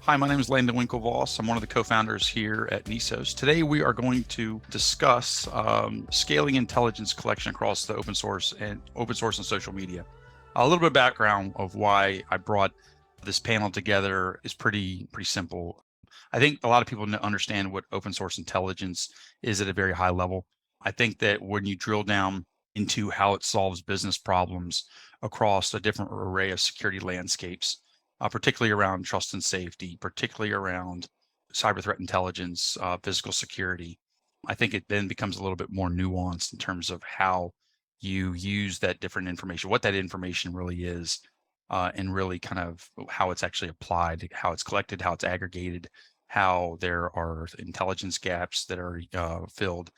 Hi, my name is Landon Winklevoss. I'm one of the co-founders here at Nisos. Today, we are going to discuss scaling intelligence collection across the open source and social media. A little bit of background of why I brought this panel together is pretty simple. I think a lot of people understand what open source intelligence is at a very high level. I think that when you drill down into how it solves business problems across a different array of security landscapes, particularly around trust and safety, particularly around cyber threat intelligence, physical security. I think it then becomes a little bit more nuanced in terms of how you use that different information, what that information really is, and really kind of how it's actually applied, how it's collected, how it's aggregated, how there are intelligence gaps that are filled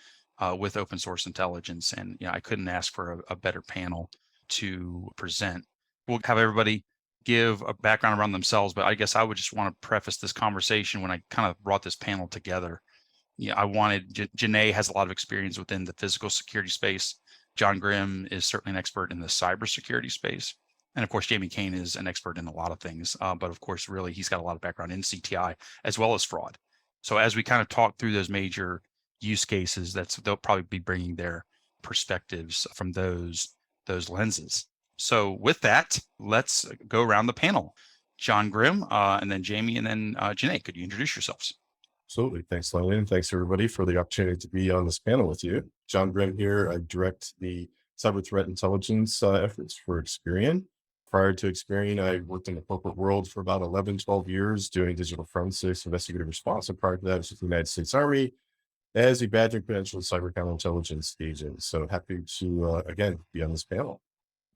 with open source intelligence. And I couldn't ask for a better panel to present. We'll have everybody give a background around themselves, but I guess I would just want to preface this conversation when I kind of brought this panel together. I wanted, Janae has a lot of experience within the physical security space. John Grimm is certainly an expert in the cybersecurity space. And of course, Jamie Kane is an expert in a lot of things, but of course, really, he's got a lot of background in CTI as well as fraud. So as we kind of talk through those major use cases, they'll probably be bringing their perspectives from those lenses. So with that, let's go around the panel. John Grimm, and then Jamie, and then Janae, could you introduce yourselves? Absolutely. Thanks, Lillian. And thanks, everybody, for the opportunity to be on this panel with you. John Grimm here. I direct the cyber threat intelligence efforts for Experian. Prior to Experian, I worked in the corporate world for about 11, 12 years doing digital forensics, investigative response. And prior to that, I was with the United States Army as a badge and credentialed cyber counterintelligence agent. So happy to, again, be on this panel.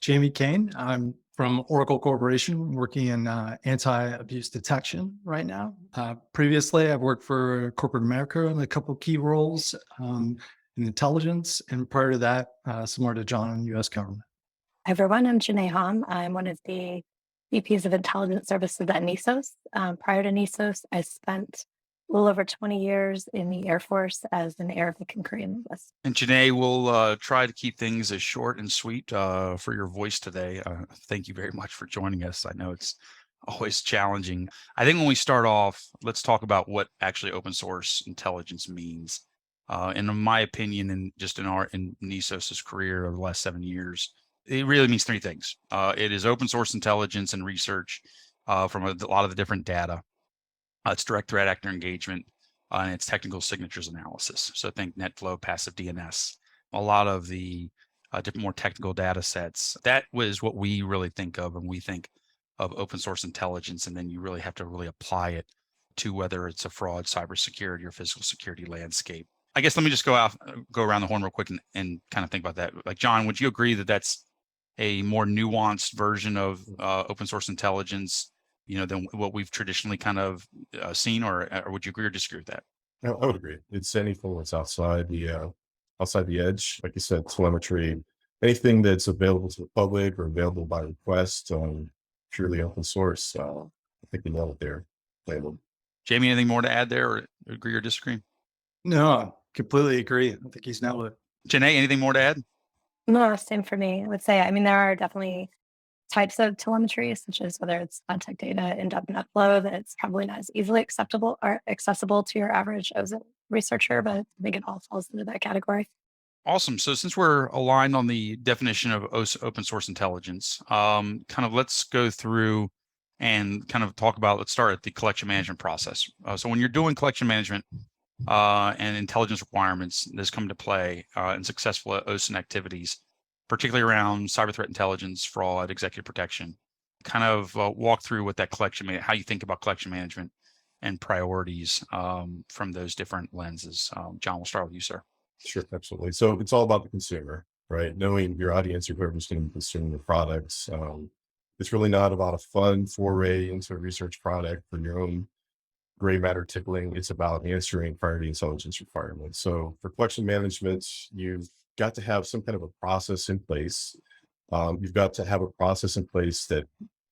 Jamie Kane. I'm from Oracle Corporation, working in anti-abuse detection right now. Previously, I've worked for corporate America in a couple of key roles in intelligence, and prior to that, similar to John in the U.S. government. Hi, everyone. I'm Janae Hom. I'm one of the VPs of Intelligence Services at Nisos. Prior to Nisos, I spent a little over 20 years in the Air Force as an Arabic and Korean linguist. And Janae, we'll try to keep things as short and sweet for your voice today. Thank you very much for joining us. I know it's always challenging. I think when we start off, let's talk about what actually open source intelligence means. And in my opinion, and just in Nisos's career over the last 7 years, it really means three things. It is open source intelligence and research from a lot of the different data. It's direct threat actor engagement, and it's technical signatures analysis. So think NetFlow, passive DNS, a lot of the different more technical data sets. That was what we really think of when we think of open source intelligence. And then you really have to really apply it to whether it's a fraud, cybersecurity, or physical security landscape. I guess let me just go around the horn real quick and kind of think about that. Like, John, would you agree that that's a more nuanced version of open source intelligence, than what we've traditionally kind of seen, or would you agree or disagree with that? I would agree. It's anything that's outside the edge, like you said, telemetry, anything that's available to the public or available by request, purely open source. I think you nailed it there, Landon. Jamie, anything more to add there, or agree or disagree? No, I completely agree. I think he's nailed it. Janae, anything more to add? No, same for me. I would say, there are definitely types of telemetry, such as whether it's contact data in NetFlow, that it's probably not as easily acceptable or accessible to your average OSINT researcher, but I think it all falls into that category. Awesome. So since we're aligned on the definition of open source intelligence, kind of let's go through and kind of talk about, let's start at the collection management process. So when you're doing collection management and intelligence requirements, this come to play in successful OSINT activities, particularly around cyber threat intelligence, fraud, executive protection. Kind of walk through what that how you think about collection management and priorities from those different lenses. John, we'll start with you, sir. Sure, absolutely. So it's all about the consumer, right? Knowing your audience, or whoever's going to be consuming the products. It's really not about a fun foray into a research product for your own gray matter tickling. It's about answering priority intelligence requirements. So for collection management, you've got to have some kind of a process in place. You've got to have a process in place that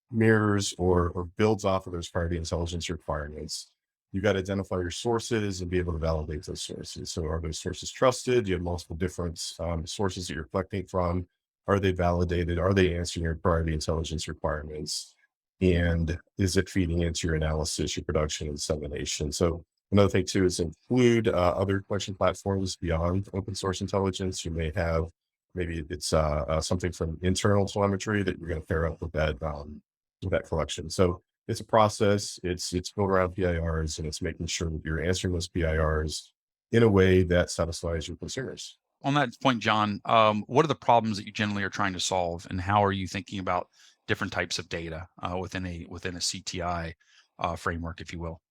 mirrors or builds off of those priority intelligence requirements. You got to identify your sources and be able to validate those sources. So are those sources trusted? You have multiple different sources that you're collecting from. Are they validated? Are they answering your priority intelligence requirements? And is it feeding into your analysis, your production, and dissemination? So another thing too is include other collection platforms beyond open source intelligence. You may have, maybe it's something from internal telemetry that you're going to pair up with that collection. So it's a process. It's built around PIRs, and it's making sure that you're answering those PIRs in a way that satisfies your consumers. On that point, John, what are the problems that you generally are trying to solve, and how are you thinking about different types of data within a CTI framework, if you will?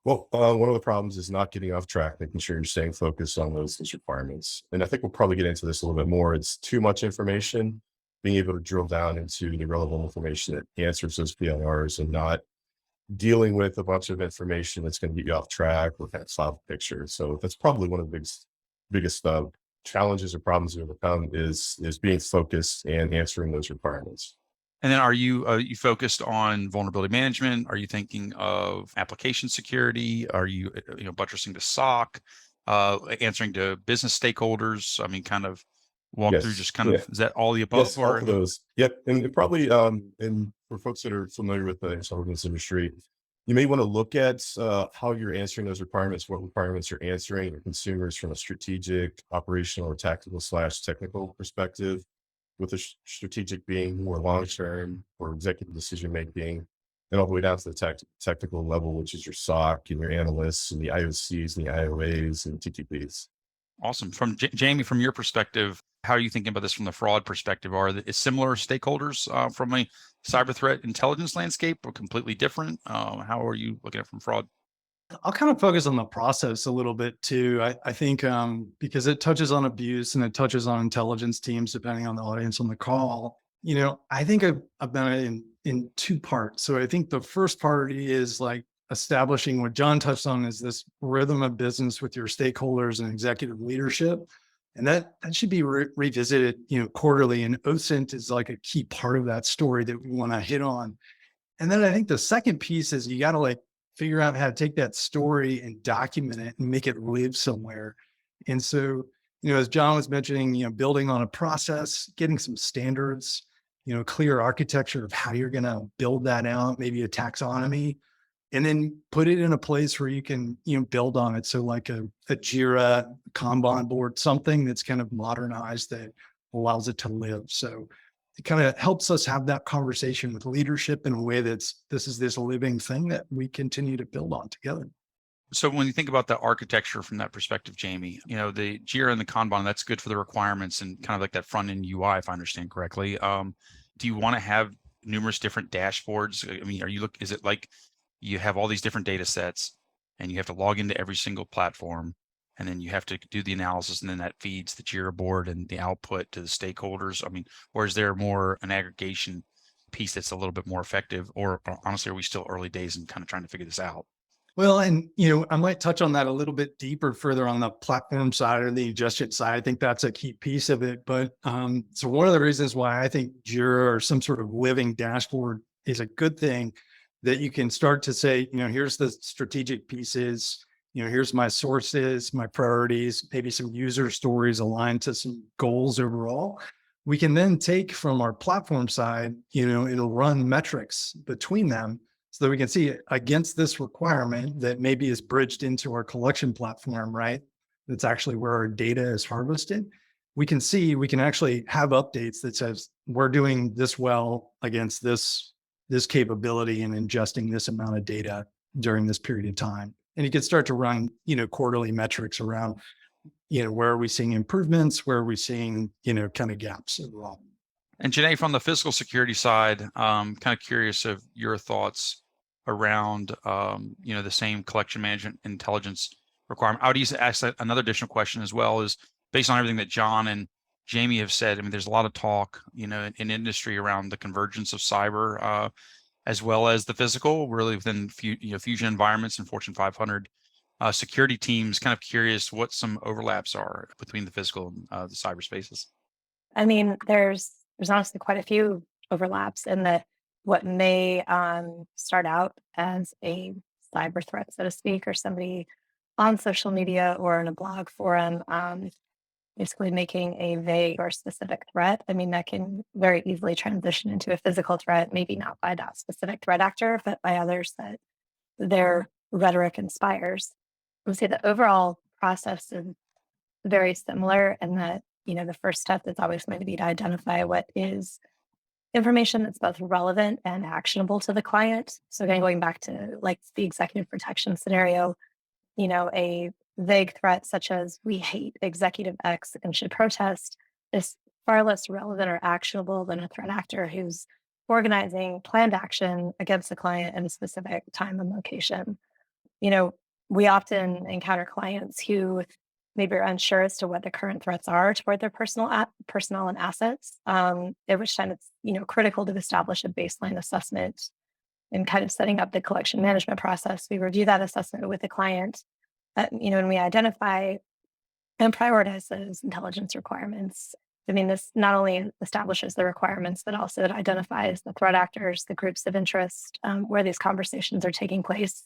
Well, one of the problems is not getting off track, making sure you're staying focused on those requirements. And I think we'll probably get into this a little bit more. It's too much information, being able to drill down into the relevant information that answers those PIRs and not dealing with a bunch of information that's going to get you off track or kind of cloud picture. So that's probably one of the biggest challenges or problems to overcome is being focused and answering those requirements. And then are you focused on vulnerability management? Are you thinking of application security? Are you buttressing to SOC, answering to business stakeholders? I mean, kind of walk through just kind of, is that all the above? Yes, all of those. Yep. And it probably, and for folks that are familiar with the intelligence industry, you may want to look at how you're answering those requirements, what requirements you're answering your consumers from a strategic, operational, or tactical/technical perspective, with the strategic being more long-term or executive decision making, and all the way down to the technical level, which is your SOC and your analysts and the IOCs and the IOAs and TTPs. Awesome. From Jamie, from your perspective, how are you thinking about this from the fraud perspective? Is similar stakeholders from a cyber threat intelligence landscape or completely different? How are you looking at it from fraud? I'll kind of focus on the process a little bit too. I think because it touches on abuse and it touches on intelligence teams, depending on the audience on the call. I think I've done it in two parts. So I think the first part is like establishing what John touched on is this rhythm of business with your stakeholders and executive leadership. And that should be revisited, quarterly. And OSINT is like a key part of that story that we want to hit on. And then I think the second piece is you got to figure out how to take that story and document it and make it live somewhere. And so, as John was mentioning, building on a process, getting some standards, clear architecture of how you're going to build that out, maybe a taxonomy, and then put it in a place where you can, build on it. So like a JIRA Kanban board, something that's kind of modernized that allows it to live. So it kind of helps us have that conversation with leadership in a way this is this living thing that we continue to build on together. So when you think about the architecture from that perspective, Jamie, the JIRA and the Kanban, that's good for the requirements and kind of like that front end UI, if I understand correctly. Do you want to have numerous different dashboards? I mean, is it like you have all these different data sets and you have to log into every single platform, and then you have to do the analysis, and then that feeds the JIRA board and the output to the stakeholders? I mean, or is there more an aggregation piece that's a little bit more effective? Or honestly, are we still early days and kind of trying to figure this out? Well, and I might touch on that a little bit deeper further on the platform side or the ingestion side. I think that's a key piece of it. But so one of the reasons why I think JIRA or some sort of living dashboard is a good thing, that you can start to say, here's the strategic pieces, here's my sources, my priorities, maybe some user stories aligned to some goals overall. We can then take from our platform side, it'll run metrics between them so that we can see against this requirement that maybe is bridged into our collection platform, right? That's actually where our data is harvested. We can actually have updates that says we're doing this well against this capability and ingesting this amount of data during this period of time. And you can start to run, quarterly metrics around, where are we seeing improvements? Where are we seeing, kind of gaps overall? And Janae, from the physical security side, kind of curious of your thoughts around, the same collection management intelligence requirement. I would ask another additional question as well, is based on everything that John and Jamie have said. I mean, there's a lot of talk, in industry around the convergence of cyber, as well as the physical, really within fusion environments and Fortune 500 security teams. Kind of curious what some overlaps are between the physical and the cyber spaces. I mean, there's honestly quite a few overlaps in that what may start out as a cyber threat, so to speak, or somebody on social media or in a blog forum, basically making a vague or specific threat. I mean, that can very easily transition into a physical threat, maybe not by that specific threat actor, but by others that their rhetoric inspires. I would say the overall process is very similar in that, the first step is always going to be to identify what is information that's both relevant and actionable to the client. So again, going back to like the executive protection scenario, a vague threat such as "we hate executive X and should protest" is far less relevant or actionable than a threat actor who's organizing planned action against the client in a specific time and location. You know, we often encounter clients who maybe are unsure as to what the current threats are toward their personnel and assets. At which time it's critical to establish a baseline assessment and kind of setting up the collection management process. We review that assessment with the client, and we identify and prioritize those intelligence requirements. I mean, this not only establishes the requirements, but also it identifies the threat actors, the groups of interest, where these conversations are taking place.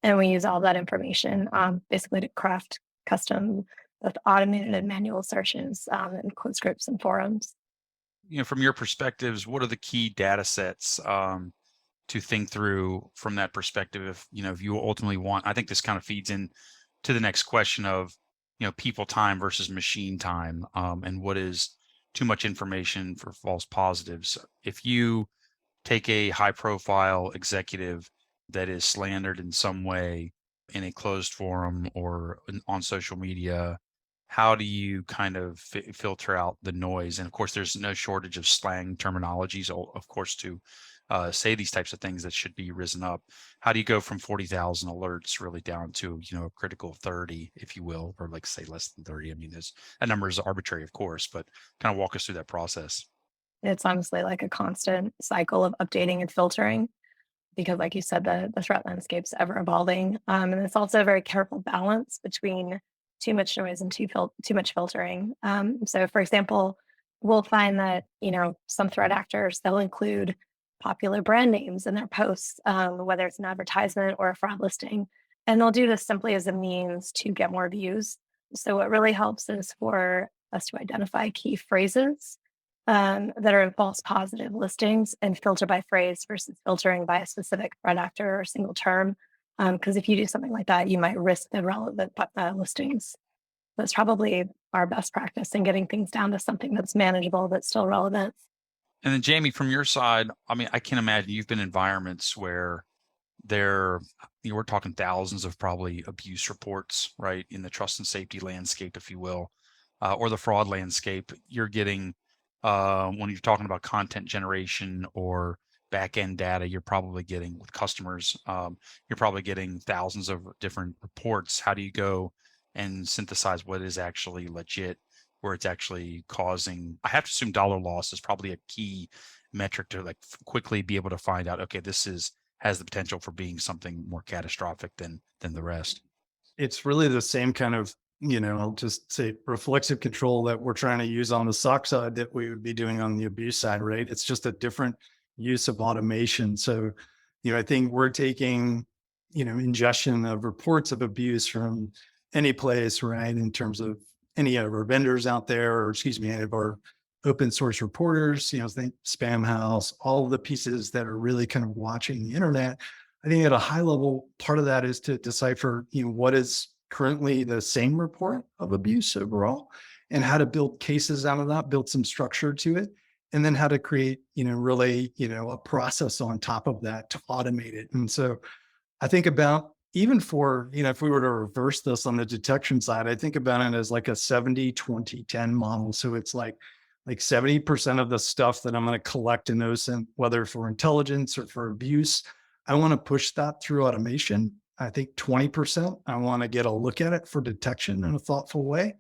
And we use all that information basically to craft custom, both automated and manual searches in closed groups and forums. From your perspectives, what are the key data sets to think through from that perspective? If you ultimately want, I think this kind of feeds in to the next question of, people time versus machine time, and what is too much information for false positives. If you take a high profile executive that is slandered in some way in a closed forum or on social media, how do you kind of filter out the noise? And of course, there's no shortage of slang terminologies, of course, to say these types of things that should be risen up. How do you go from 40,000 alerts really down to, a critical 30, if you will, or like say less than 30? I mean, that number is arbitrary, of course, but kind of walk us through that process. It's honestly like a constant cycle of updating and filtering because, like you said, the threat landscape's ever evolving. And it's also a very careful balance between too much noise and too much filtering. So, for example, we'll find that some threat actors, they'll include popular brand names in their posts, whether it's an advertisement or a fraud listing, and they'll do this simply as a means to get more views. So, what really helps is for us to identify key phrases that are in false positive listings and filter by phrase versus filtering by a specific threat actor or single term. Because if you do something like that, you might risk the relevant listings. That's probably our best practice in getting things down to something that's manageable but still relevant. And then Jamie, from your side, I mean, I can imagine you've been in environments where we're talking thousands of probably abuse reports, right? In the trust and safety landscape, if you will, or the fraud landscape. You're getting, when you're talking about content generation or back end data, you're probably getting with customers, you're probably getting thousands of different reports. How do you go and synthesize what is actually legit, where it's actually causing? I have to assume dollar loss is probably a key metric to like quickly be able to find out, okay, this has the potential for being something more catastrophic than the rest. It's really the same kind of, I'll just say reflexive control that we're trying to use on the SOC side that we would be doing on the abuse side, right? It's just a different use of automation. So, I think we're taking, ingestion of reports of abuse from any place, right? In terms of any of our vendors out there, or any of our open source reporters, think Spam House, all of the pieces that are really kind of watching the internet. I think at a high level, part of that is to decipher, what is currently the same report of abuse overall and how to build cases out of that, build some structure to it, and then how to create, really, a process on top of that to automate it. And so I think about even for, if we were to reverse this on the detection side, I think about it as like a 70-20-10 model. So it's like 70% of the stuff that I'm going to collect in OSINT, whether for intelligence or for abuse, I want to push that through automation. I think 20%, I want to get a look at it for detection in a thoughtful way.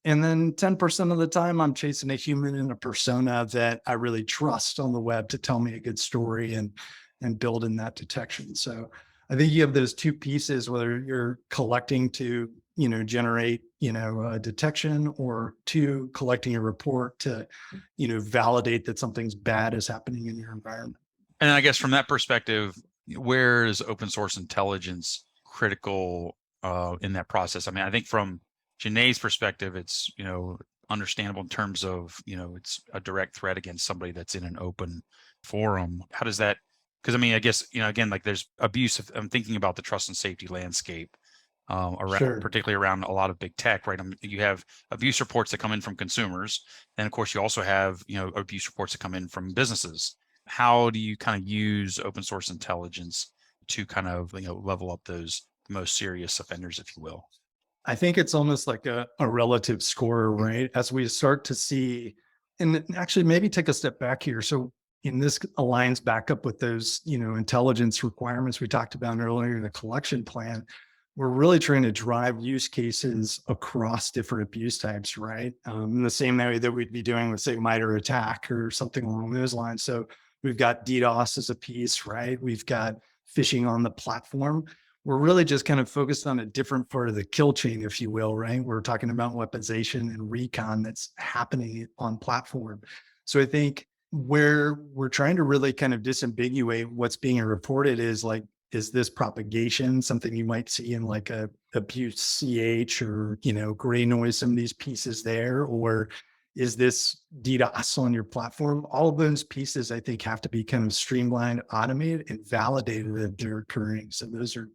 And then 10% of the time, I'm chasing a human and a persona that I really trust on the web to tell me a good story and build in that detection. So I think you have those two pieces, whether you're collecting to, generate, a detection, or two, collecting a report to, validate that something's bad is happening in your environment. And I guess from that perspective, where is open source intelligence critical in that process? I mean, I think from Janae's perspective, it's, understandable in terms of, it's a direct threat against somebody that's in an open forum. How does that, because I mean, I guess, again, like there's abuse. I'm thinking about the trust and safety landscape around, Sure. particularly around a lot of big tech, right? You have abuse reports that come in from consumers. And of course, you also have, abuse reports that come in from businesses. How do you kind of use open source intelligence to kind of, level up those most serious offenders, if you will? I think it's almost like a relative score, right? As we start to see, and actually maybe take a step back here. So in this aligns back up with those, intelligence requirements we talked about earlier in the collection plan. We're really trying to drive use cases across different abuse types, right? In the same way that we'd be doing with, say, MITRE ATT&CK or something along those lines. So we've got DDoS as a piece, right? We've got phishing on the platform. We're really just kind of focused on a different part of the kill chain, if you will, right? We're talking about weaponization and recon that's happening on platform. So I think where we're trying to really kind of disambiguate what's being reported is like, is this propagation something you might see in like a abuse CH or, gray noise, some of these pieces there, or is this DDoS on your platform? All of those pieces, I think, have to be kind of streamlined, automated, and validated that they're occurring. So those are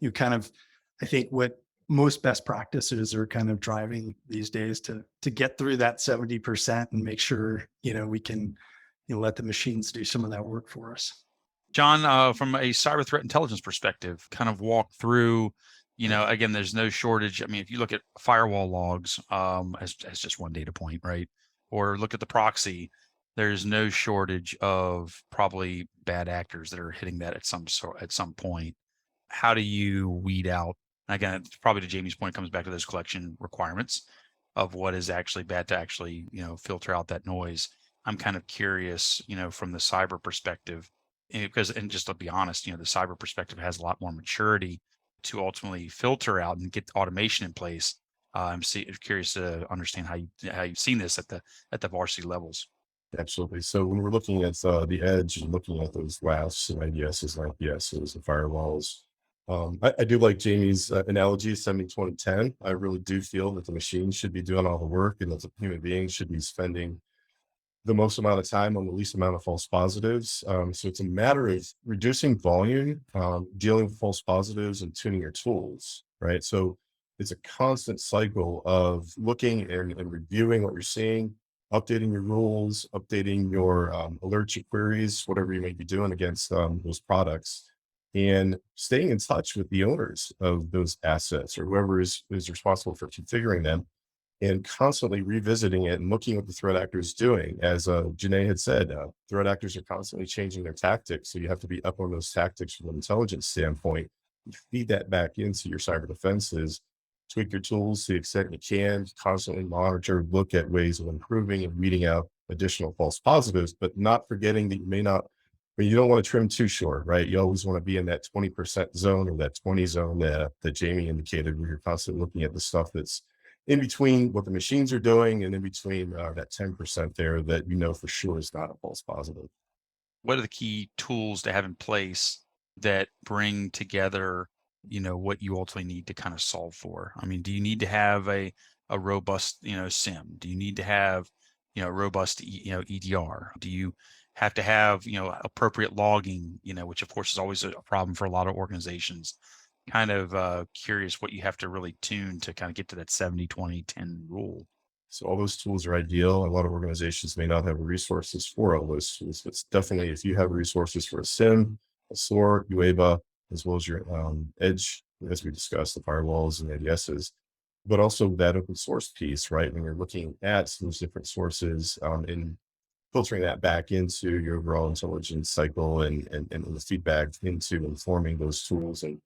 I think what most best practices are kind of driving these days to get through that 70% and make sure, we can let the machines do some of that work for us. John, from a cyber threat intelligence perspective, kind of walk through, again, there's no shortage. I mean, if you look at firewall logs as just one data point, right? Or look at the proxy, there's no shortage of probably bad actors that are hitting that at some point. How do you weed out? Again, it's probably to Jamie's point, comes back to those collection requirements of what is actually bad to actually, filter out that noise. I'm kind of curious, from the cyber perspective, and just to be honest, the cyber perspective has a lot more maturity to ultimately filter out and get automation in place. I'm curious to understand how you've seen this at the varsity levels. Absolutely. So when we're looking at the edge and looking at those WAFs and IDSs and IPSs and firewalls, I do like Jamie's analogy, 70-20-10. I really do feel that the machine should be doing all the work and that the human being should be spending the most amount of time on the least amount of false positives. So it's a matter of reducing volume, dealing with false positives and tuning your tools, right? So it's a constant cycle of looking and reviewing what you're seeing, updating your rules, updating your alerts, your queries, whatever you may be doing against those products, and staying in touch with the owners of those assets or whoever is responsible for configuring them, and constantly revisiting it and looking at what the threat actor is doing. As Janae had said, threat actors are constantly changing their tactics. So you have to be up on those tactics from an intelligence standpoint. You feed that back into your cyber defenses, tweak your tools to the extent you can, constantly monitor, look at ways of improving and weeding out additional false positives, but not forgetting that you don't want to trim too short, right? You always want to be in that 20% zone or that 20 zone that Jamie indicated, where you're constantly looking at the stuff that's in between what the machines are doing and in between that 10% there that for sure is not a false positive. What are the key tools to have in place that bring together, what you ultimately need to kind of solve for? I mean, do you need to have a robust, SIM? Do you need to have, robust, EDR? Do you have to have, appropriate logging, which of course is always a problem for a lot of organizations? Kind of curious what you have to really tune to kind of get to that 70-20-10 rule. So all those tools are ideal. A lot of organizations may not have resources for all those tools. But definitely, if you have resources for a SIM, a SOAR, UEBA, as well as your edge, as we discussed, the firewalls and ADSs, but also that open source piece, right? When you're looking at those different sources and filtering that back into your overall intelligence cycle and the feedback into informing those tools and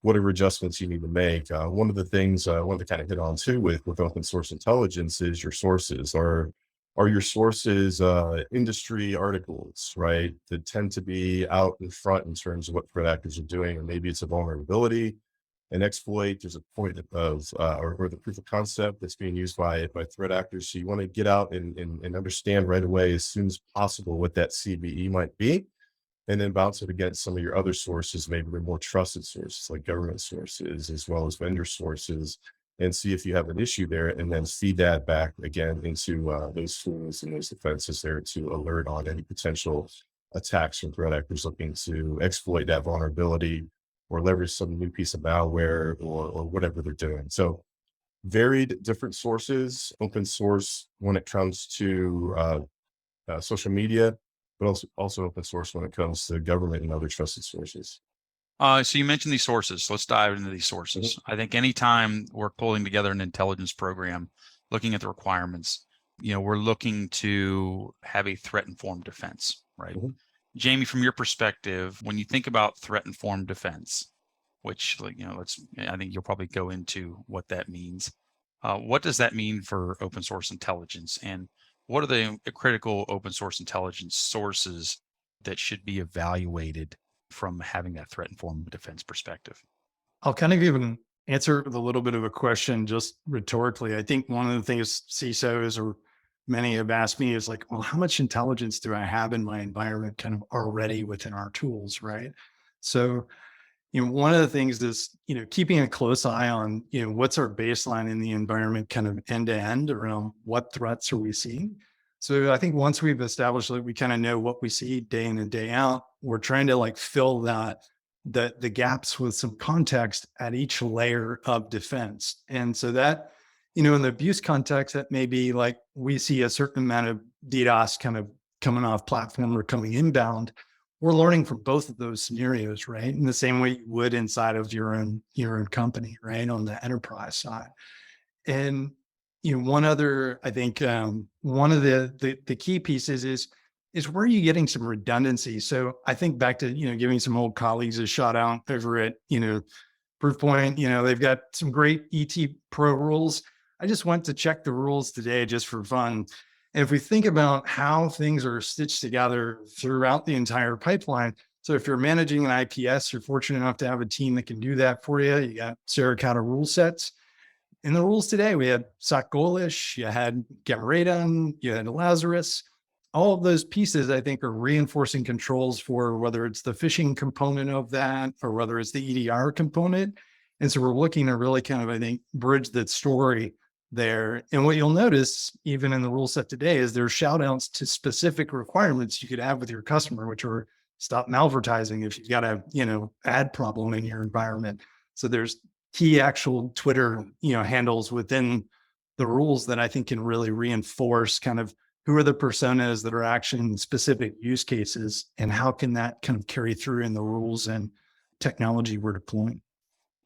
whatever adjustments you need to make. One of the things I wanted to kind of hit on too with open source intelligence is your sources. Are your sources industry articles, right? That tend to be out in front in terms of what threat actors are doing, or maybe it's a vulnerability, an exploit, there's a point of or the proof of concept that's being used by threat actors. So you want to get out and understand right away as soon as possible what that CVE might be, and then bounce it against some of your other sources, maybe the more trusted sources like government sources, as well as vendor sources, and see if you have an issue there, and then feed that back again into those tools and those defenses there to alert on any potential attacks from threat actors looking to exploit that vulnerability or leverage some new piece of malware or whatever they're doing. So varied different sources, open source when it comes to social media, but also open source when it comes to government and other trusted sources. So you mentioned these sources. Let's dive into these sources. I think anytime we're pulling together an intelligence program, looking at the requirements, we're looking to have a threat-informed defense, right? Mhm. Jamie, from your perspective, when you think about threat-informed defense, which, I think you'll probably go into what that means. What does that mean for open source intelligence? And what are the critical open source intelligence sources that should be evaluated from having that threat-informed defense perspective? I'll kind of give an answer with a little bit of a question, just rhetorically. I think one of the things CISOs or many have asked me is like, well, how much intelligence do I have in my environment kind of already within our tools, right? So, one of the things is, keeping a close eye on, what's our baseline in the environment kind of end to end around what threats are we seeing. So I think once we've established that we kind of know what we see day in and day out, we're trying to like fill the gaps with some context at each layer of defense. And so that, in the abuse context, that may be like we see a certain amount of DDoS kind of coming off platform or coming inbound. We're learning from both of those scenarios, right? In the same way you would inside of your own company, right? On the enterprise side. And one other, I think, one of the key pieces is where are you getting some redundancy? So I think back to, giving some old colleagues a shout out over at, Proofpoint, they've got some great ET Pro rules. I just went to check the rules today just for fun. And if we think about how things are stitched together throughout the entire pipeline, so if you're managing an IPS, you're fortunate enough to have a team that can do that for you. You got Sarah rule sets. In the rules today, we had SOC Goalish, you had Gamma you had Lazarus. All of those pieces, I think, are reinforcing controls for whether it's the phishing component of that or whether it's the EDR component. And so we're looking to really kind of, I think, bridge that story there. And what you'll notice, even in the rule set today, is there's shout outs to specific requirements you could have with your customer, which are stop malvertising if you've got a, ad problem in your environment. So there's key actual Twitter, handles within the rules that I think can really reinforce kind of who are the personas that are actually specific use cases and how can that kind of carry through in the rules and technology we're deploying.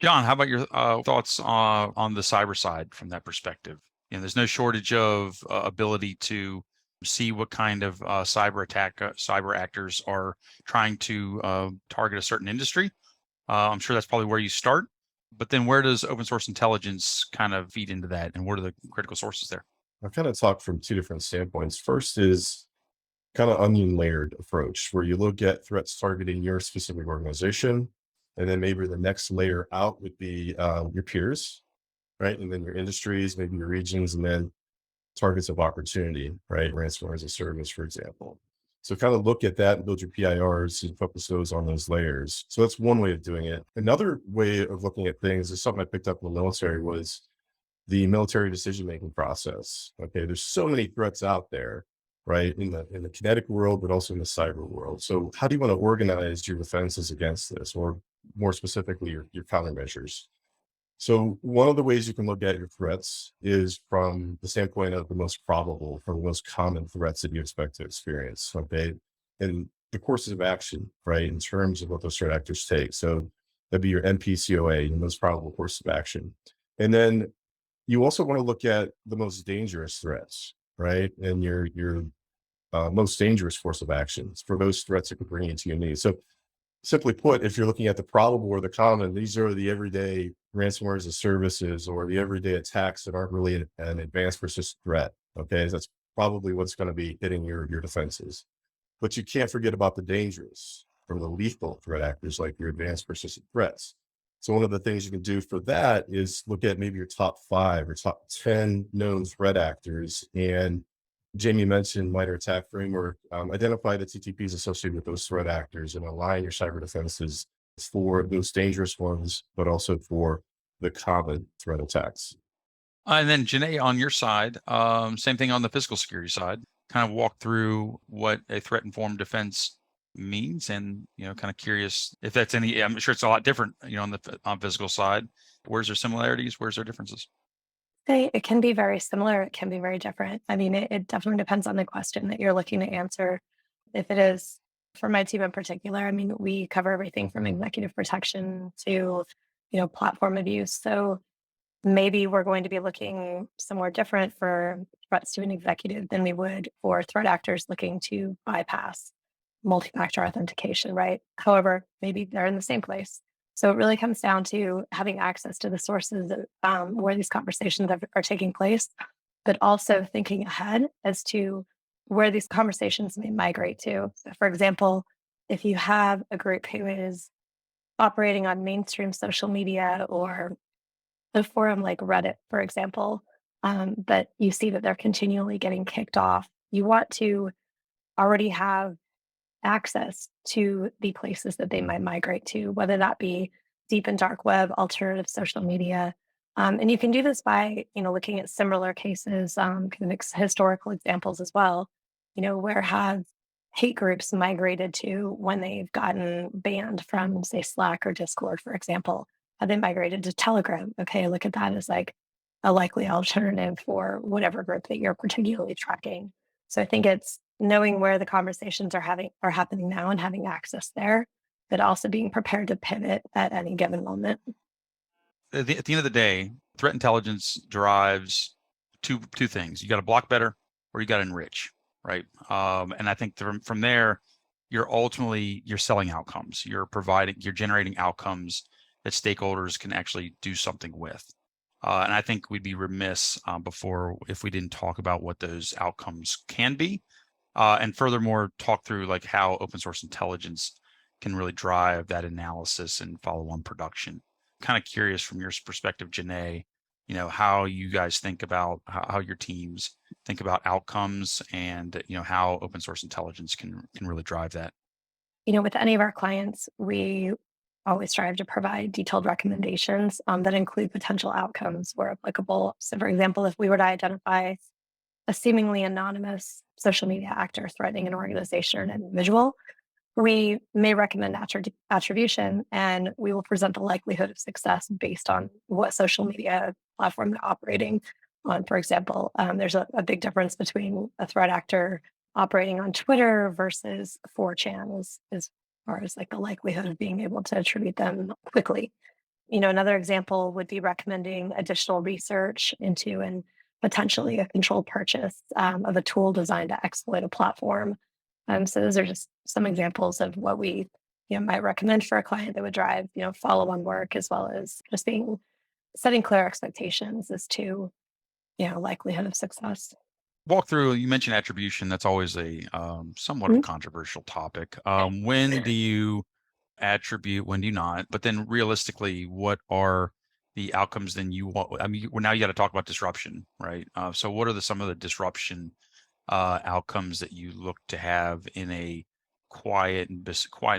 John, how about your thoughts on the cyber side from that perspective? There's no shortage of ability to see what kind of cyber actors are trying to target a certain industry. I'm sure that's probably where you start. But then where does open source intelligence kind of feed into that? And what are the critical sources there? I've kind of talked from two different standpoints. First is kind of onion layered approach where you look at threats targeting your specific organization. And then maybe the next layer out would be your peers, right? And then your industries, maybe your regions, and then targets of opportunity, right? Ransomware as a service, for example. So kind of look at that and build your PIRs and focus those on those layers. So that's one way of doing it. Another way of looking at things is something I picked up in the military was the military decision-making process. Okay, there's so many threats out there, right? In the kinetic world, but also in the cyber world. So how do you want to organize your defenses against this, or more specifically, your countermeasures? So one of the ways you can look at your threats is from the standpoint of the most probable or the most common threats that you expect to experience. Okay, and the courses of action, right, in terms of what those threat actors take. So that'd be your NPCOA, your most probable course of action, and then you also want to look at the most dangerous threats, right? And your most dangerous course of actions for those threats that could bring you to your knees. So simply put, if you're looking at the probable or the common, these are the everyday ransomware as a services or the everyday attacks that aren't really an advanced persistent threat. Okay, that's probably what's going to be hitting your defenses. But you can't forget about the dangerous or the lethal threat actors like your advanced persistent threats. So one of the things you can do for that is look at maybe your top 5 or top 10 known threat actors. And Jamie mentioned MITRE ATT&CK framework, identify the TTPs associated with those threat actors and align your cyber defenses for those dangerous ones, but also for the common threat attacks. And then Janae, on your side, same thing on the physical security side. Kind of walk through what a threat-informed defense means, and kind of curious if that's any. I'm sure it's a lot different, on the physical side. Where's there similarities? Where's there differences? It can be very similar. It can be very different. I mean, it definitely depends on the question that you're looking to answer. If it is for my team in particular, I mean, we cover everything from executive protection to, platform abuse. So maybe we're going to be looking somewhere different for threats to an executive than we would for threat actors looking to bypass multi-factor authentication, right? However, maybe they're in the same place. So it really comes down to having access to the sources where these conversations are taking place, but also thinking ahead as to where these conversations may migrate to. So, for example, if you have a group who is operating on mainstream social media or a forum like Reddit, for example, but you see that they're continually getting kicked off, you want to already have access to the places that they might migrate to, whether that be deep and dark web, alternative social media. And you can do this by, looking at similar cases, kind of historical examples as well. Where have hate groups migrated to when they've gotten banned from, say, Slack or Discord, for example? Have they migrated to Telegram? Okay, look at that as like a likely alternative for whatever group that you're particularly tracking. So I think it's knowing where the conversations are happening now and having access there, but also being prepared to pivot at any given moment. At the end of the day, threat intelligence drives two things. You got to block better, or you got to enrich, right? And I think from there, you're selling outcomes. You're generating outcomes that stakeholders can actually do something with. And I think we'd be remiss if we didn't talk about what those outcomes can be, and furthermore, talk through like how open source intelligence can really drive that analysis and follow-on production. Kind of curious from your perspective, Janae, how you guys think about how your teams think about outcomes, and how open source intelligence can really drive that. With any of our clients, we always strive to provide detailed recommendations that include potential outcomes where applicable. So, for example, if we were to identify a seemingly anonymous social media actor threatening an organization or an individual, we may recommend attribution, and we will present the likelihood of success based on what social media platform they're operating on. For example, there's a big difference between a threat actor operating on Twitter versus 4chan as far as like the likelihood of being able to attribute them quickly. Another example would be recommending additional research into and potentially a controlled purchase of a tool designed to exploit a platform. So those are just some examples of what we might recommend for a client that would drive follow-on work, as well as just setting clear expectations as to likelihood of success. Walk through. You mentioned attribution. That's always a somewhat of a controversial topic. When do you attribute, when do you not? But then realistically, what are the outcomes then you want? I mean, now you got to talk about disruption, right? So what are some of the disruption outcomes that you look to have in a quiet and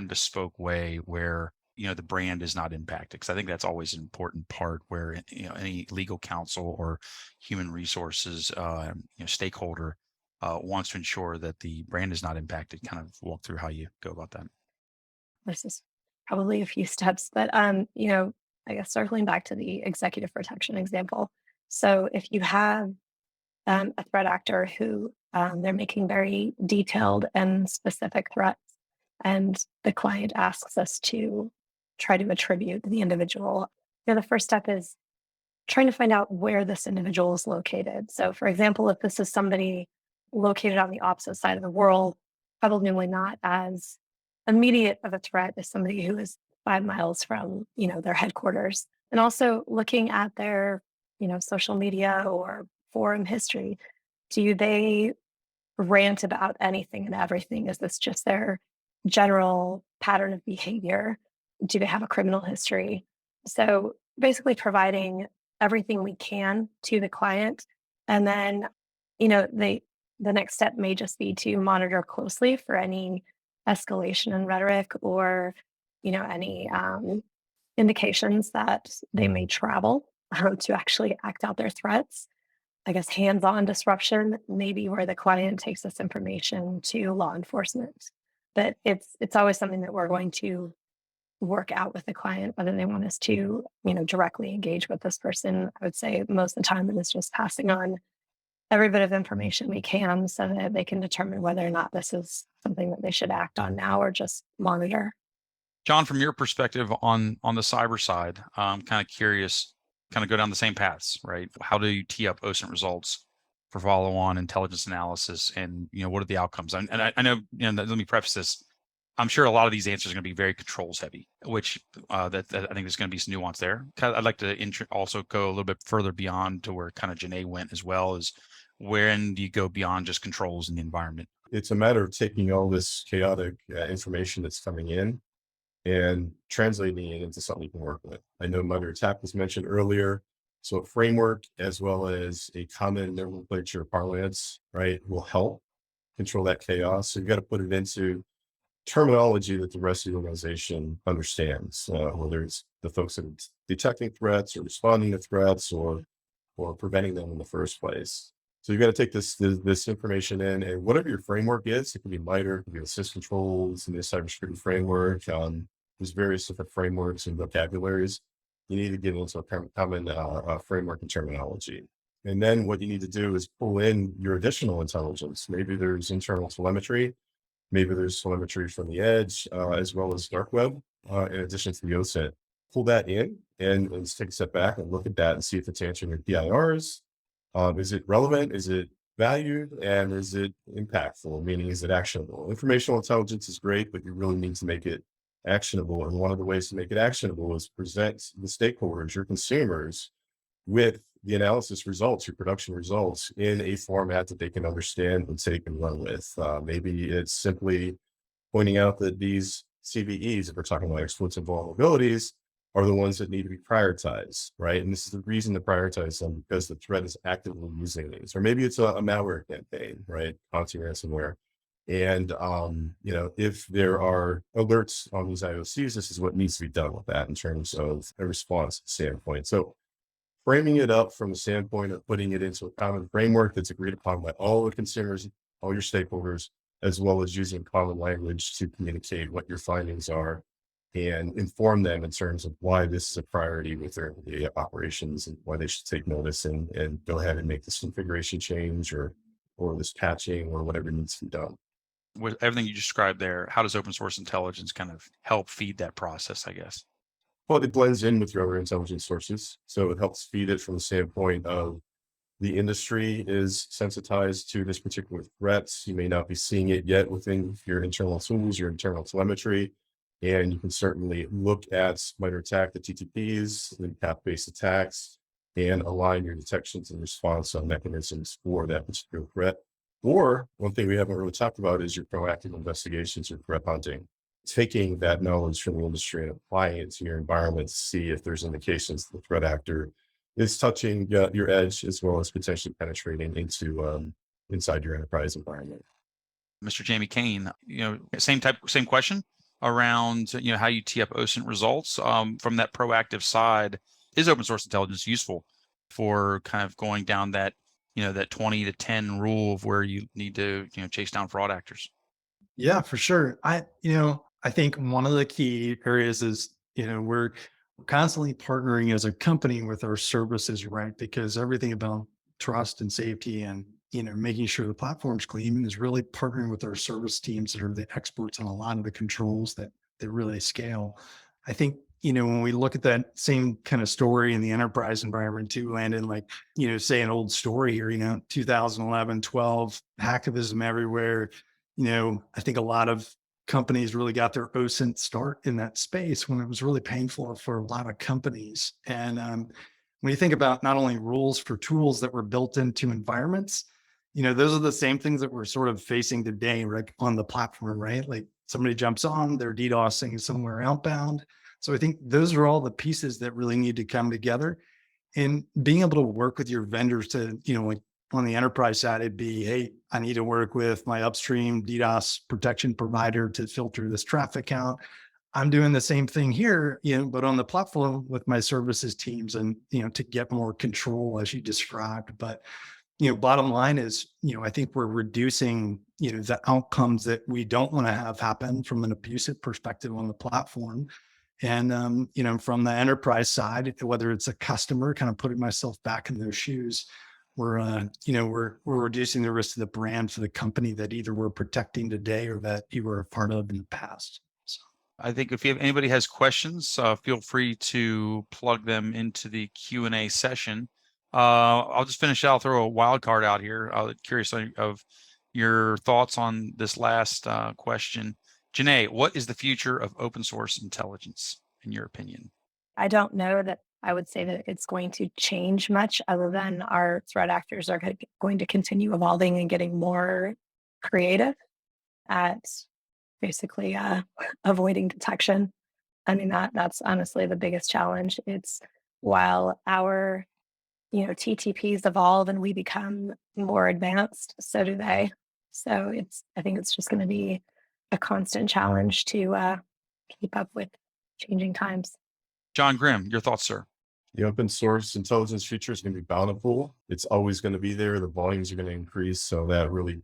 bespoke way where the brand is not impacted? Because I think that's always an important part where any legal counsel or human resources stakeholder wants to ensure that the brand is not impacted. Kind of walk through how you go about that. This is probably a few steps, but I guess circling back to the executive protection example. So if you have a threat actor who they're making very detailed and specific threats, and the client asks us to try to attribute the individual, the first step is trying to find out where this individual is located. So, for example, if this is somebody located on the opposite side of the world, probably not as immediate of a threat as somebody who is 5 miles from, their headquarters. And also looking at their, social media or forum history. Do they rant about anything and everything? Is this just their general pattern of behavior? Do they have a criminal history? So basically providing everything we can to the client. And then, the next step may just be to monitor closely for any escalation in rhetoric or, any indications that they may travel. to actually act out their threats. I guess hands-on disruption, maybe where the client takes this information to law enforcement. But it's always something that we're going to work out with the client, whether they want us to, directly engage with this person. I would say most of the time it is just passing on every bit of information we can so that they can determine whether or not this is something that they should act on now or just monitor. John, from your perspective on the cyber side, I'm kind of curious, kind of go down the same paths, right? How do you tee up OSINT results for follow-on intelligence analysis, and what are the outcomes? And I know, let me preface this. I'm sure a lot of these answers are going to be very controls heavy, which that I think there's going to be some nuance there. I'd like to also go a little bit further beyond to where kind of Janae went, as well as when do you go beyond just controls in the environment? It's a matter of taking all this chaotic information that's coming in and translating it into something you can work with. I know Mother Attack was mentioned earlier. So a framework as well as a common nomenclature parlance, right, will help control that chaos. So you've got to put it into terminology that the rest of the organization understands, whether it's the folks that are detecting threats or responding to threats or preventing them in the first place. So you've got to take this information in, and whatever your framework is, it can be MITRE, it can be the SIS controls and the cybersecurity framework. There's various different frameworks and vocabularies. You need to get into a common framework and terminology. And then what you need to do is pull in your additional intelligence. Maybe there's internal telemetry. Maybe there's telemetry from the edge, as well as dark web, in addition to the OSINT. Pull that in and let's take a step back and look at that and see if it's answering your PIRs. Is it relevant? Is it valued? And is it impactful? Meaning, is it actionable? Informational intelligence is great, but you really need to make it actionable. And one of the ways to make it actionable is present the stakeholders, your consumers, with the analysis results, your production results, in a format that they can understand and take and run with. Maybe it's simply pointing out that these CVEs, if we're talking about exploits and vulnerabilities, are the ones that need to be prioritized, right? And this is the reason to prioritize them, because the threat is actively using these. Or maybe it's a malware campaign, right? Anti-ransomware. And, if there are alerts on these IOCs, this is what needs to be done with that in terms of a response standpoint. So framing it up from the standpoint of putting it into a common framework that's agreed upon by all the consumers, all your stakeholders, as well as using common language to communicate what your findings are and inform them in terms of why this is a priority with their operations and why they should take notice and go ahead and make this configuration change or this patching or whatever needs to be done. With everything you described there, how does open source intelligence kind of help feed that process, I guess? Well, it blends in with your other intelligence sources. So it helps feed it from the standpoint of the industry is sensitized to this particular threat. You may not be seeing it yet within your internal tools, your internal telemetry. And you can certainly look at MITRE ATT&CK, the TTPs, the path-based attacks, and align your detections and response mechanisms for that particular threat. Or one thing we haven't really talked about is your proactive investigations or threat hunting. Taking that knowledge from the industry and applying it to your environment to see if there's indications that the threat actor is touching your edge, as well as potentially penetrating into inside your enterprise environment. Mr. Jamie Kane, same question around how you tee up OSINT results from that proactive side. Is open source intelligence useful for kind of going down that that 20 to 10 rule of where you need to chase down fraud actors? Yeah, for sure. I think one of the key areas is, we're constantly partnering as a company with our services, right? Because everything about trust and safety and, making sure the platform's clean is really partnering with our service teams that are the experts on a lot of the controls that really scale. I think, when we look at that same kind of story in the enterprise environment too, Landon, like, say an old story here, 2011, 12, hacktivism everywhere. I think a lot of companies really got their OSINT start in that space when it was really painful for a lot of companies. And when you think about not only rules for tools that were built into environments, those are the same things that we're sort of facing today, right, on the platform, right? Like somebody jumps on, they're DDoSing somewhere outbound. So I think those are all the pieces that really need to come together, and being able to work with your vendors to, like on the enterprise side, it'd be, hey, I need to work with my upstream DDoS protection provider to filter this traffic out. I'm doing the same thing here, but on the platform with my services teams and, to get more control as you described. But, bottom line is, I think we're reducing, the outcomes that we don't want to have happen from an abusive perspective on the platform. And, from the enterprise side, whether it's a customer, kind of putting myself back in their shoes, we're reducing the risk to the brand for the company that either we're protecting today or that you were a part of in the past. So. I think if anybody has questions, feel free to plug them into the Q&A session. I'll just finish out, I'll throw a wild card out here. Curious of your thoughts on this last question. Janae, what is the future of open source intelligence, in your opinion? I don't know that I would say that it's going to change much other than our threat actors are going to continue evolving and getting more creative at basically avoiding detection. I mean, that's honestly the biggest challenge. It's while our, TTPs evolve and we become more advanced, so do they. So I think it's just going to be a constant challenge to keep up with changing times. John Grimm, your thoughts, sir? The open source intelligence future is going to be bountiful. It's always going to be there. The volumes are going to increase. So that really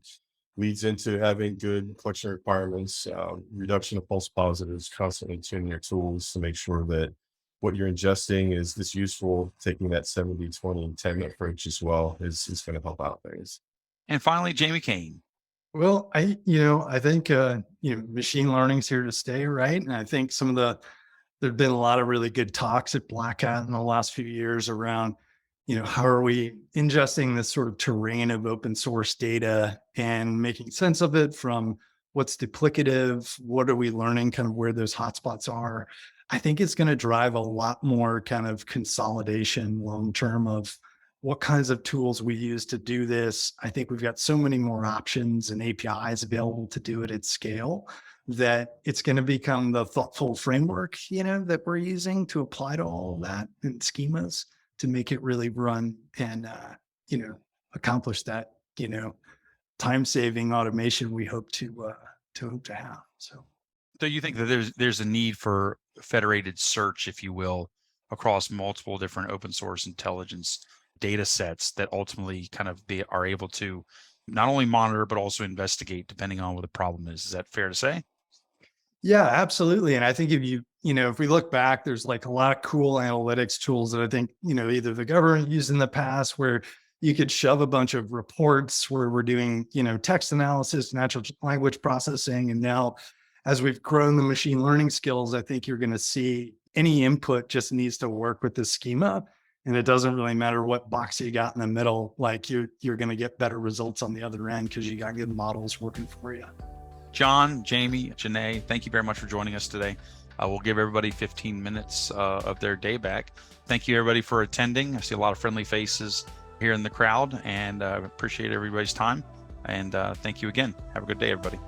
leads into having good collection requirements, reduction of false positives, constantly tuning your tools to make sure that what you're ingesting is this useful. Taking that 70, 20, and 10 approach as well is going to help out things. And finally, Jamie Kane. Well, I think, machine learning's here to stay, right? And I think there've been a lot of really good talks at Black Hat in the last few years around, how are we ingesting this sort of terrain of open source data and making sense of it from what's duplicative, what are we learning, kind of where those hotspots are. I think it's going to drive a lot more kind of consolidation long-term of what kinds of tools we use to do this. I think we've got so many more options and APIs available to do it at scale that it's going to become the thoughtful framework, that we're using to apply to all of that and schemas to make it really run and, accomplish that, time-saving automation we hope to have. So you think that there's a need for federated search, if you will, across multiple different open source intelligence data sets that ultimately kind of are able to not only monitor, but also investigate depending on what the problem is? Is that fair to say? Yeah, absolutely. And I think if we look back, there's like a lot of cool analytics tools that I think, either the government used in the past where you could shove a bunch of reports where we're doing, text analysis, natural language processing. And now as we've grown the machine learning skills, I think you're going to see any input just needs to work with the schema. And it doesn't really matter what box you got in the middle, like you're going to get better results on the other end because you got good models working for you. John, Jamie, Janae, thank you very much for joining us today. We'll give everybody 15 minutes of their day back. Thank you, everybody, for attending. I see a lot of friendly faces here in the crowd, and appreciate everybody's time. And thank you again. Have a good day, everybody.